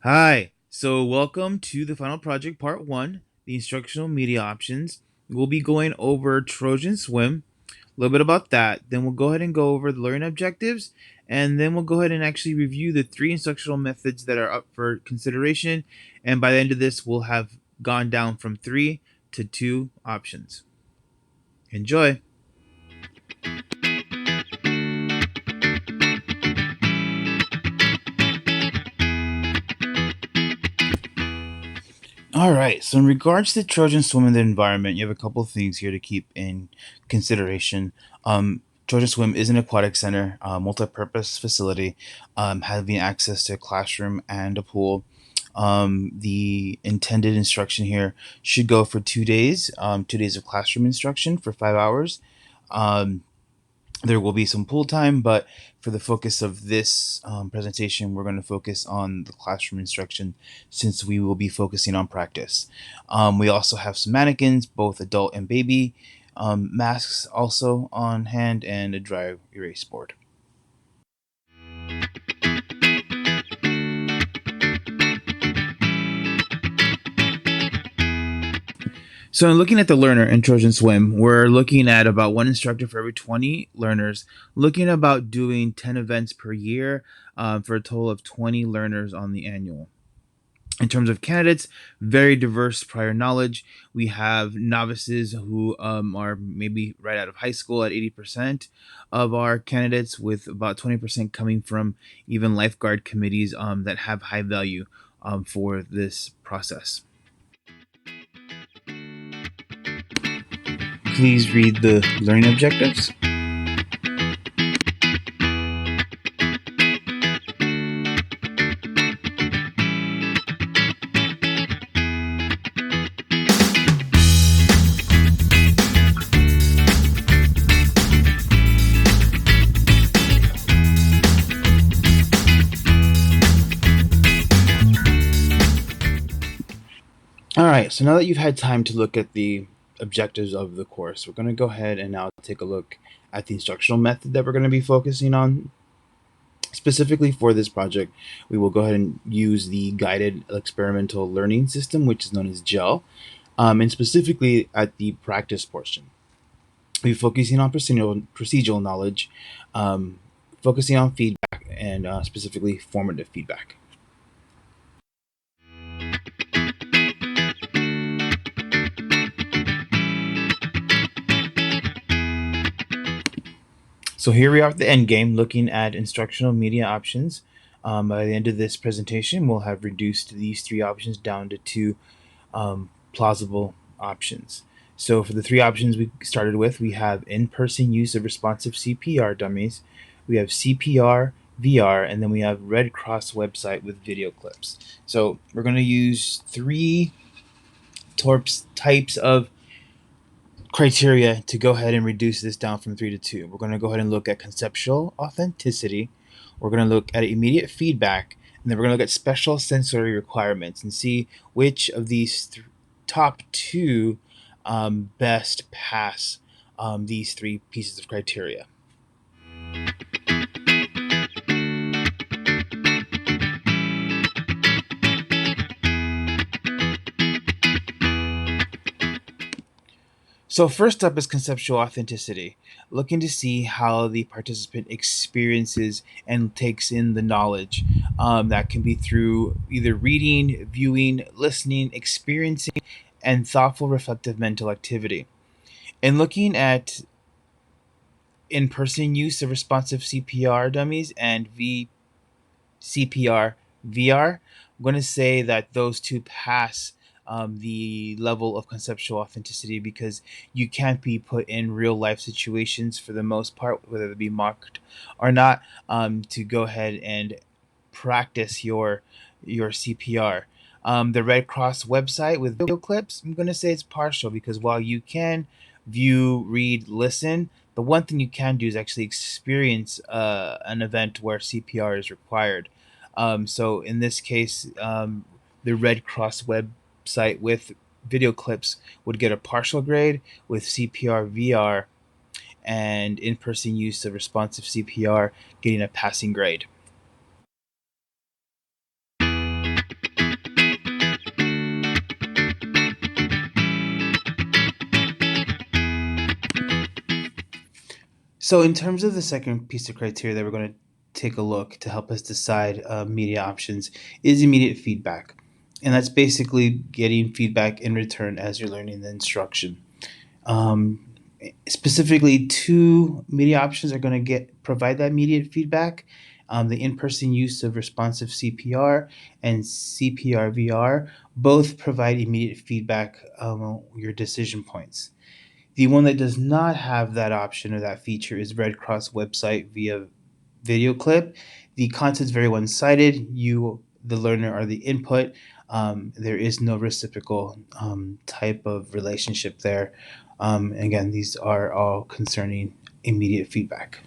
Hi, so welcome to the final project part one, the instructional media options. We'll be going over Trojan Swim, a little bit about that. Then we'll go ahead and go over the learning objectives, and then we'll go ahead and actually review the three instructional methods that are up for consideration. And by the end of this, we'll have gone down from three to two options. Enjoy. All right. So, in regards to Trojan Swim in the environment, you have a couple of things here to keep in consideration. Trojan Swim is an aquatic center, multi-purpose facility, having access to a classroom and a pool. The intended instruction here should go for 2 days, 2 days of classroom instruction for 5 hours. Um, there will be some pool time, but for the focus of this presentation, we're going to focus on the classroom instruction since we will be focusing on practice. We also have some mannequins, both adult and baby, masks also on hand, and a dry erase board. So, in looking at the learner in Trojan Swim, we're looking at about one instructor for every 20 learners, looking about doing 10 events per year for a total of 20 learners on the annual. In terms of candidates, very diverse prior knowledge. We have novices who are maybe right out of high school at 80% of our candidates, with about 20% coming from even lifeguard committees that have high value for this process. Please read the learning objectives. All right, so now that you've had time to look at the objectives of the course, we're going to go ahead and now take a look at the instructional method that we're going to be focusing on. Specifically for this project, we will go ahead and use the guided experimental learning system, which is known as GEL, and specifically at the practice portion. We're focusing on procedural knowledge, focusing on feedback, and specifically formative feedback. So here we are at the end game, looking at instructional media options. By the end of this presentation, we'll have reduced these three options down to two plausible options. So for the three options we started with, we have in-person use of responsive CPR dummies, we have CPR, VR, and then we have Red Cross website with video clips. So we're going to use three types of criteria to go ahead and reduce this down from three to two. We're going to go ahead and look at conceptual authenticity. We're going to look at immediate feedback, and then we're going to look at special sensory requirements and see which of these top two best pass these three pieces of criteria. So first up is conceptual authenticity, looking to see how the participant experiences and takes in the knowledge. That can be through either reading, viewing, listening, experiencing, and thoughtful reflective mental activity. In looking at in-person use of responsive CPR dummies and CPR VR, I'm going to say that those two pass the level of conceptual authenticity because you can't be put in real life situations for the most part, whether it be mocked or not, to go ahead and practice your CPR. The Red Cross website with video clips, I'm going to say it's partial because while you can view, read, listen, the one thing you can do is actually experience an event where CPR is required. So in this case, the Red Cross website with video clips would get a partial grade, with CPR VR and in person use of responsive CPR getting a passing grade. So, in terms of the second piece of criteria that we're going to take a look to help us decide media options is immediate feedback. And that's basically getting feedback in return as you're learning the instruction. Um, Specifically, two media options are going to get provide that immediate feedback. The in-person use of responsive CPR and CPR VR both provide immediate feedback on your decision points. The one that does not have that option or that feature is Red Cross website via video clip. The content's very one-sided. You, the learner, are the input. There is no reciprocal type of relationship there. Again, these are all concerning immediate feedback.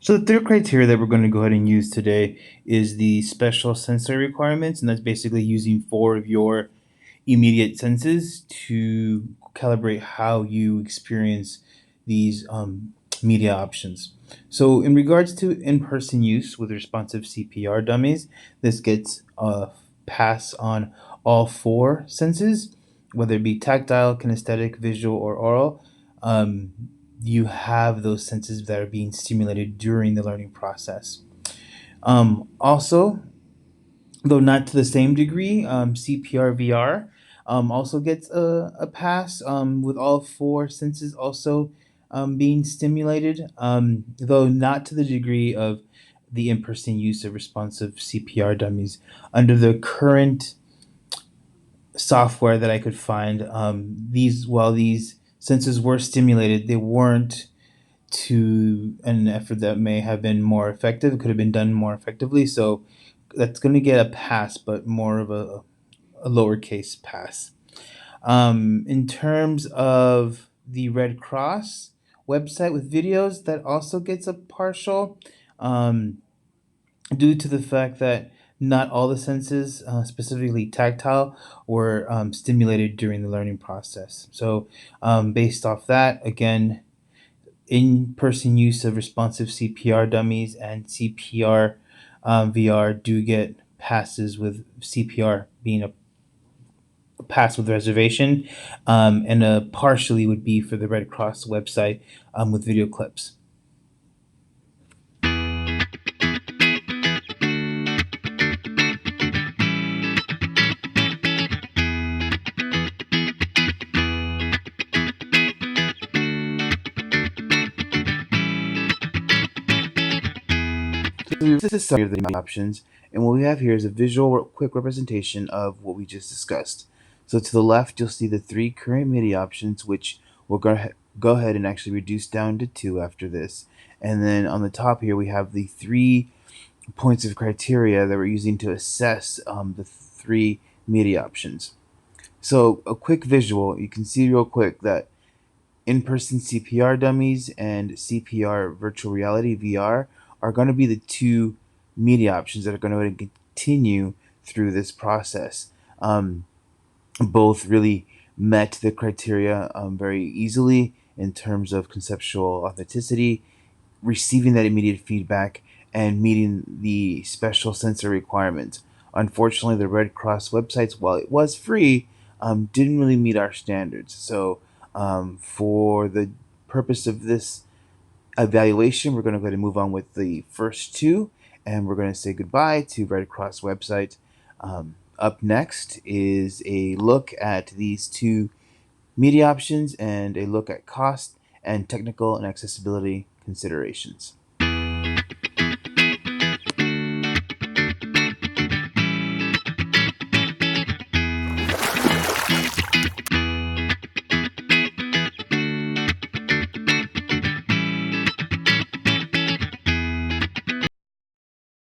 So the third criteria that we're going to go ahead and use today is the special sensory requirements, and that's basically using four of your immediate senses to calibrate how you experience these media options. So, in regards to in person use with responsive CPR dummies, this gets a pass on all four senses, whether it be tactile, kinesthetic, visual, or oral. Um, you have those senses that are being stimulated during the learning process. Also, though not to the same degree, CPR VR also gets a pass with all four senses also being stimulated, though not to the degree of the in person use of responsive CPR dummies. Under the current software that I could find, while these senses were stimulated, they weren't to an effort that may have been more effective. It could have been done more effectively. So that's going to get a pass, but more of a lowercase pass. In terms of the Red Cross website with videos, that also gets a partial um, due to the fact that not all the senses, specifically tactile, were stimulated during the learning process. So, based off that, again, in person use of responsive CPR dummies and CPR VR do get passes, with CPR being a pass with reservation, and a partially would be for the Red Cross website with video clips. So this is a summary of the options, and what we have here is a visual quick representation of what we just discussed. So to the left, you'll see the three current MIDI options, which we're going to go ahead and actually reduce down to two after this. And then on the top here, we have the 3 points of criteria that we're using to assess the three MIDI options. So a quick visual, you can see real quick that in-person CPR dummies and CPR virtual reality VR are going to be the two media options that are going to continue through this process. Both really met the criteria very easily in terms of conceptual authenticity, receiving that immediate feedback, and meeting the special sensor requirements. Unfortunately, the Red Cross websites, while it was free, didn't really meet our standards. So, for the purpose of this evaluation, we're going to go ahead and move on with the first two, and we're going to say goodbye to Red Cross website. Up next is a look at these two media options and a look at cost and technical and accessibility considerations.